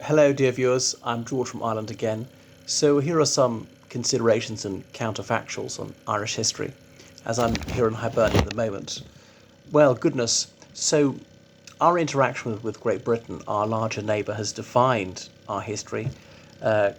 Hello, dear viewers. I'm George from Ireland again. So, here are some considerations and counterfactuals on Irish history, as I'm here in Hibernia at the moment. Well, goodness. So, our interaction with Great Britain, our larger neighbour, has defined our history.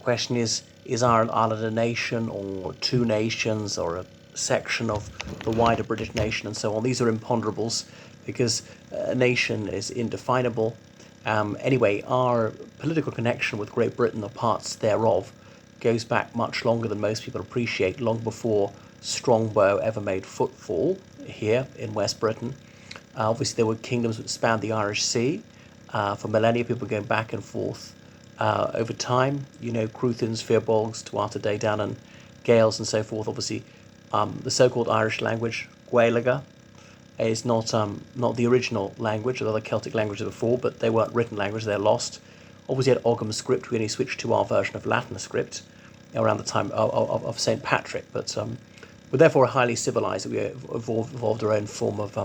Question is Ireland a nation or two nations or a section of the wider British nation and so on? These are imponderables because a nation is indefinable. Anyway, our political connection with Great Britain or parts thereof goes back much longer than most people appreciate, long before Strongbow ever made footfall here in West Britain. Obviously, there were kingdoms that spanned the Irish Sea. For millennia, people going back and forth over time. Cruthens, Firbolgs, Tuatha Dé Danann, Gaels, and so forth. Obviously, the so-called Irish language, Gaeilge, is not the original language of other Celtic languages before, but they weren't written languages, they're lost. Obviously, had Ogham script, we only switched to our version of Latin script around the time of St. Patrick, but we're therefore highly civilized that we evolved our own form of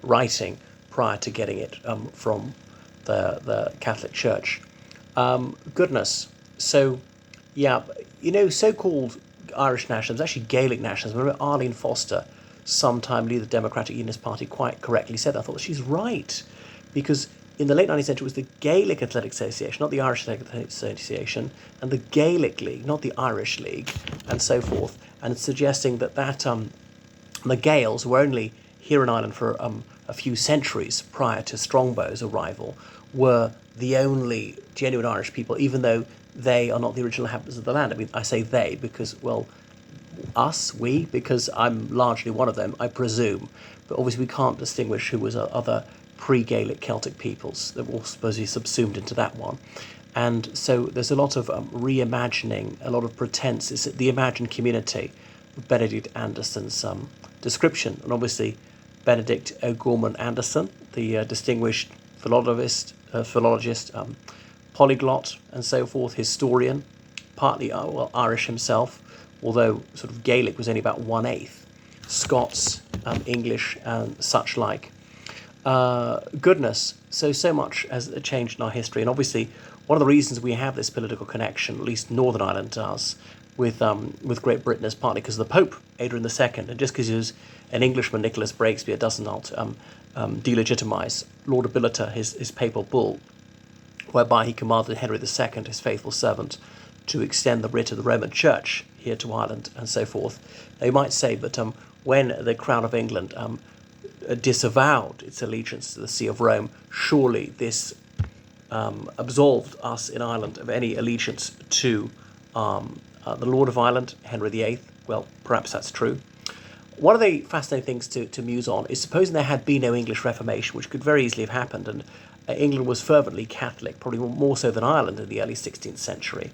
writing prior to getting it from the Catholic Church. Goodness. So, yeah, so-called Irish nationalism, actually Gaelic nationalism. I remember Arlene Foster, sometime leader of the Democratic Unionist Party, quite correctly said that. I thought she's right, because in the late 19th century it was the Gaelic Athletic Association, not the Irish Athletic Association, and the Gaelic League, not the Irish League, and so forth. And it's suggesting that the Gaels were only here in Ireland for a few centuries prior to Strongbow's arrival, were the only genuine Irish people, even though they are not the original inhabitants of the land. I mean, I say they because, well, we, because I'm largely one of them, I presume. But obviously we can't distinguish who was other pre-Gaelic Celtic peoples that were supposedly subsumed into that one. And so there's a lot of reimagining, a lot of pretense. It's the imagined community of Benedict Anderson's description. And obviously Benedict O'Gorman Anderson, the distinguished philologist, polyglot and so forth, historian, partly Irish himself, although sort of Gaelic was only about 1/8, Scots, English, and such like. Goodness, so much has changed in our history, and obviously one of the reasons we have this political connection, at least Northern Ireland does, with Great Britain is partly because of the Pope, Adrian II, and just because he was an Englishman, Nicholas Breakspear, does not delegitimise Laudabilita, his papal bull, whereby he commanded Henry II, his faithful servant, to extend the writ of the Roman Church here to Ireland and so forth. Now, you might say, but when the Crown of England disavowed its allegiance to the See of Rome, surely this absolved us in Ireland of any allegiance to the Lord of Ireland, Henry VIII. Well, perhaps that's true. One of the fascinating things to muse on is supposing there had been no English Reformation, which could very easily have happened, and England was fervently Catholic, probably more so than Ireland in the early 16th century.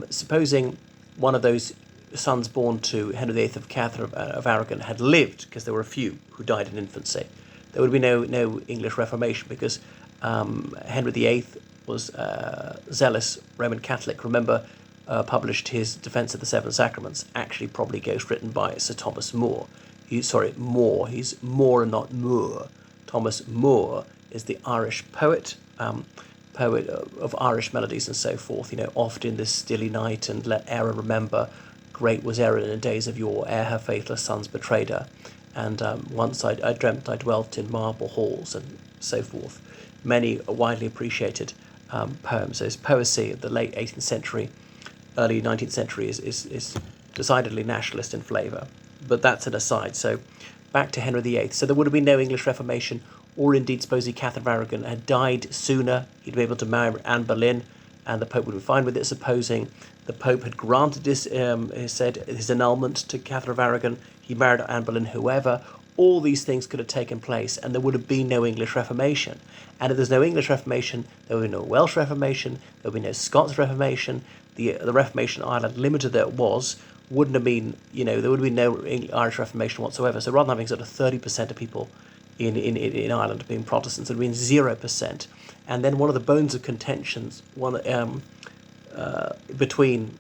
Supposing one of those sons born to Henry VIII of Catherine of Aragon had lived, because there were a few who died in infancy, there would be no English Reformation, because Henry VIII was zealous Roman Catholic. Remember, published his Defence of the Seven Sacraments, actually probably written by Sir Thomas More. More. He's More and not Moore. Thomas More is the Irish poet, poet of Irish melodies and so forth. Oft in this stilly night, and let Erin remember, great was Erin in the days of yore, ere her faithless sons betrayed her. And once I dreamt I dwelt in marble halls, and so forth. Many widely appreciated poems. So his poesy of the late 18th century, early 19th century is decidedly nationalist in flavour. But that's an aside. So back to Henry VIII. So there would have been no English Reformation, or indeed supposedly Catherine of Aragon had died sooner. He'd be able to marry Anne Boleyn, and the Pope would be fine with it, supposing the Pope had granted his annulment to Catherine of Aragon. He married Anne Boleyn, whoever. All these things could have taken place, and there would have been no English Reformation. And if there's no English Reformation, there would be no Welsh Reformation, there would be no Scots Reformation. The Reformation in Ireland, limited though it was, wouldn't have been, there would have been no Irish Reformation whatsoever. So rather than having sort of 30% of people in Ireland being Protestants, it would have been 0%. And then one of the bones of contentions between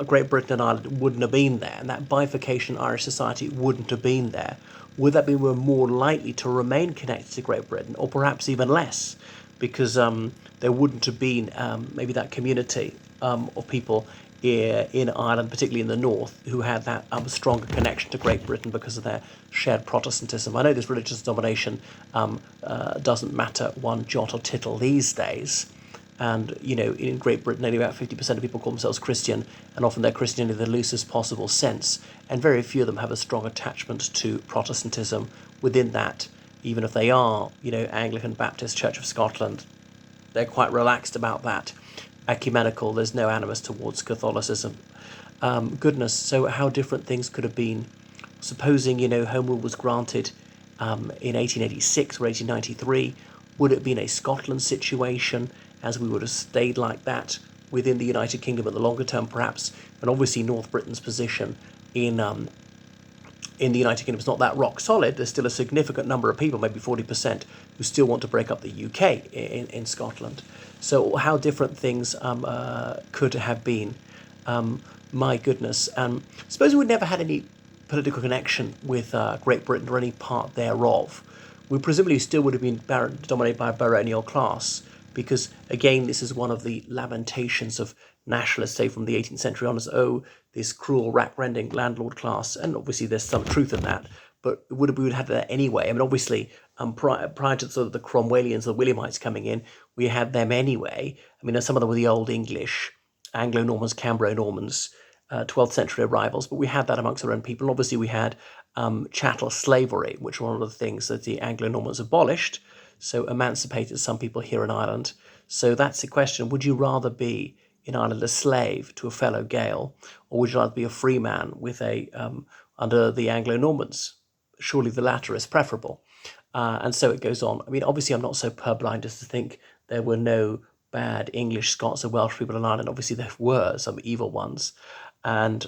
Great Britain and Ireland wouldn't have been there, and that bifurcation in Irish society wouldn't have been there. Would that be more likely to remain connected to Great Britain, or perhaps even less? because there wouldn't have been maybe that community of people in Ireland, particularly in the north, who had that stronger connection to Great Britain because of their shared Protestantism. I know this religious domination doesn't matter one jot or tittle these days. And, in Great Britain, only about 50% of people call themselves Christian, and often they're Christian in the loosest possible sense. And very few of them have a strong attachment to Protestantism within that, even if they are, Anglican Baptist Church of Scotland. They're quite relaxed about that. Ecumenical, there's no animus towards Catholicism. Goodness, so how different things could have been. Supposing, Home Rule was granted in 1886 or 1893, would it have been a Scotland situation, as we would have stayed like that within the United Kingdom at the longer term, perhaps? And obviously North Britain's position in the United Kingdom is not that rock solid. There's still a significant number of people, maybe 40%, who still want to break up the UK in Scotland. So how different things could have been. My goodness. Suppose we never had any political connection with Great Britain or any part thereof. We presumably still would have been dominated by a baronial class, because, again, this is one of the lamentations of nationalists, say, from the 18th century onwards. Oh, this cruel, rack-rending landlord class. And obviously there's some truth in that, but we would have had that anyway. I mean, obviously, prior to sort of the Cromwellians, the Williamites coming in, we had them anyway. I mean, some of them were the Old English, Anglo-Normans, Cambro-Normans, 12th century arrivals, but we had that amongst our own people. And obviously we had chattel slavery, which was one of the things that the Anglo-Normans abolished, so emancipated some people here in Ireland. So that's the question. Would you rather be in Ireland a slave to a fellow Gael, or would you rather be a free man with under the Anglo-Normans? Surely the latter is preferable. And so it goes on. I mean, obviously I'm not so purblind as to think there were no bad English, Scots or Welsh people in Ireland. Obviously there were some evil ones. And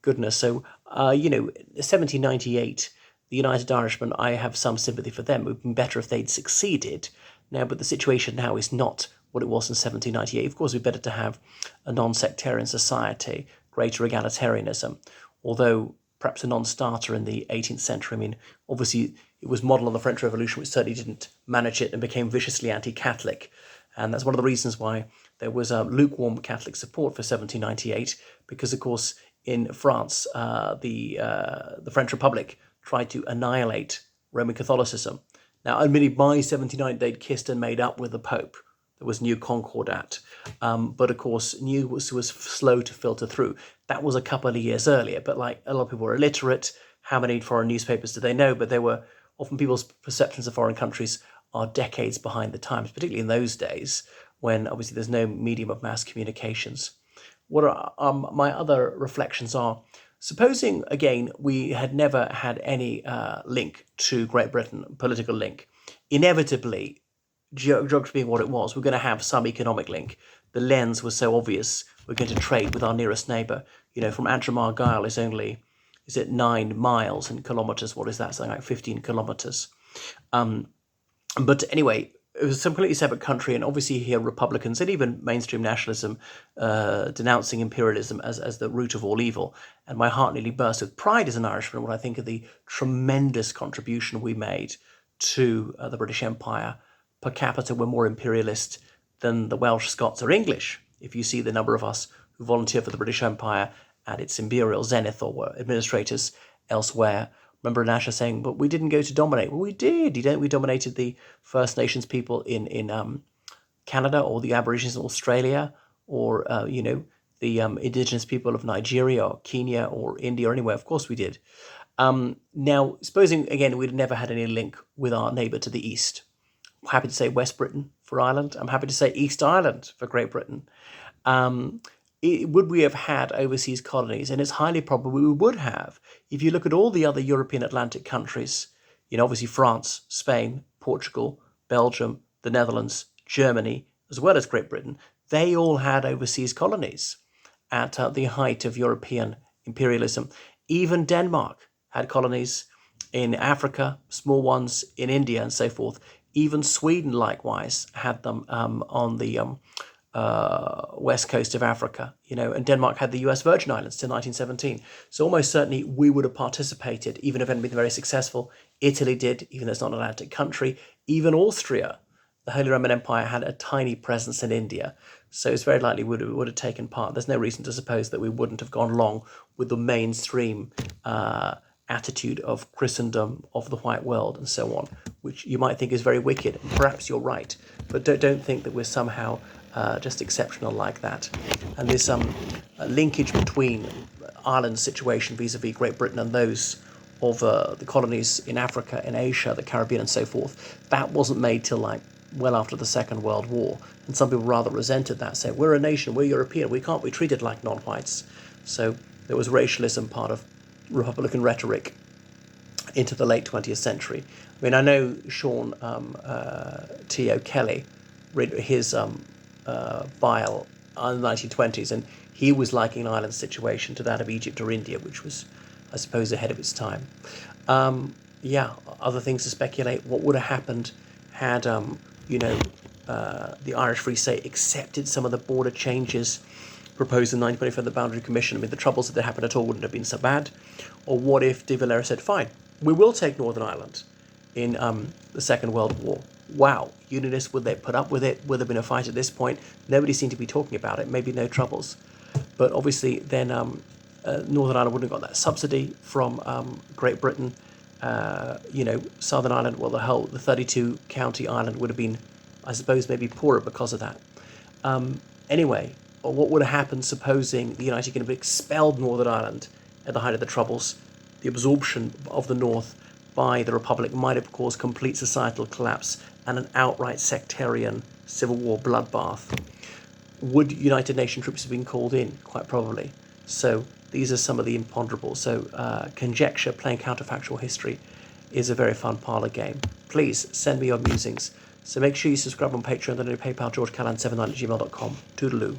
goodness, so, 1798, the United Irishmen, I have some sympathy for them. It would have been better if they'd succeeded. Now, but the situation now is not what it was in 1798. Of course, it'd be better to have a non-sectarian society, greater egalitarianism, although perhaps a non-starter in the 18th century. I mean, obviously, it was modelled on the French Revolution, which certainly didn't manage it and became viciously anti-Catholic. And that's one of the reasons why there was lukewarm Catholic support for 1798, because, of course, in France, the French Republic tried to annihilate Roman Catholicism. Now, admittedly, by 1790, they'd kissed and made up with the Pope. There was New Concordat. But, of course, news was slow to filter through. That was a couple of years earlier, but like a lot of people were illiterate. How many foreign newspapers did they know? But they were often, people's perceptions of foreign countries are decades behind the times, particularly in those days when obviously there's no medium of mass communications. What are my other reflections are, supposing, again, we had never had any link to Great Britain, political link, inevitably, geography being what it was, we're going to have some economic link. The lens was so obvious. We're going to trade with our nearest neighbour. From Antrim Argyll is only, 9 miles in kilometres? What is that? Something like 15 kilometres. But anyway, it was a completely separate country, and obviously here Republicans and even mainstream nationalism denouncing imperialism as the root of all evil. And my heart nearly burst with pride as an Irishman when I think of the tremendous contribution we made to the British Empire. Per capita, we're more imperialist than the Welsh, Scots or English, if you see the number of us who volunteer for the British Empire at its imperial zenith or were administrators elsewhere. Remember Nasher saying, but we didn't go to dominate. Well, we did. We dominated the First Nations people in Canada, or the Aborigines in Australia, or, the indigenous people of Nigeria or Kenya or India or anywhere. Of course we did. Now, supposing, again, we'd never had any link with our neighbour to the east. I'm happy to say West Britain for Ireland. I'm happy to say East Ireland for Great Britain. Would we have had overseas colonies? And it's highly probable we would have. If you look at all the other European Atlantic countries, obviously France, Spain, Portugal, Belgium, the Netherlands, Germany, as well as Great Britain, they all had overseas colonies at the height of European imperialism. Even Denmark had colonies in Africa, small ones in India and so forth. Even Sweden, likewise, had them on the west coast of Africa, and Denmark had the US Virgin Islands till 1917. So almost certainly we would have participated, even if it hadn't been very successful. Italy did, even though it's not an Atlantic country. Even Austria the Holy Roman Empire had a tiny presence in India, so it's very likely we would have taken part. There's no reason to suppose that we wouldn't have gone along with the mainstream attitude of Christendom, of the white world, and so on, which you might think is very wicked. Perhaps you're right, but don't think that we're somehow just exceptional like that. And there's some linkage between Ireland's situation vis-a-vis Great Britain and those of the colonies in Africa, in Asia, the Caribbean, and so forth. That wasn't made till like well after the Second World War, and some people rather resented that, saying we're a nation, we're European, we can't be treated like non-whites. So there was racialism part of Republican rhetoric into the late 20th century. I mean, I know Sean T.O. Kelly read his Bile in the 1920s, and he was likening Ireland's situation to that of Egypt or India, which was, I suppose, ahead of its time. Other things to speculate. What would have happened had, the Irish Free State accepted some of the border changes proposed in 1924 the Boundary Commission? I mean, the troubles, if they happened at all, wouldn't have been so bad. Or what if de Valera said, fine, we will take Northern Ireland in the Second World War? Wow, Unionists, would they put up with it? Would there have been a fight at this point? Nobody seemed to be talking about it, maybe no troubles. But obviously then Northern Ireland wouldn't have got that subsidy from Great Britain. Southern Ireland, well, the 32 county Ireland would have been, I suppose, maybe poorer because of that. Anyway, what would have happened supposing the United Kingdom expelled Northern Ireland at the height of the Troubles? The absorption of the North by the Republic might have caused complete societal collapse and an outright sectarian civil war bloodbath. Would United Nations troops have been called in? Quite probably. So these are some of the imponderables. So conjecture, playing counterfactual history, is a very fun parlour game. Please send me your musings. So make sure you subscribe on Patreon and PayPal, georgecallan79@gmail.com. Toodaloo.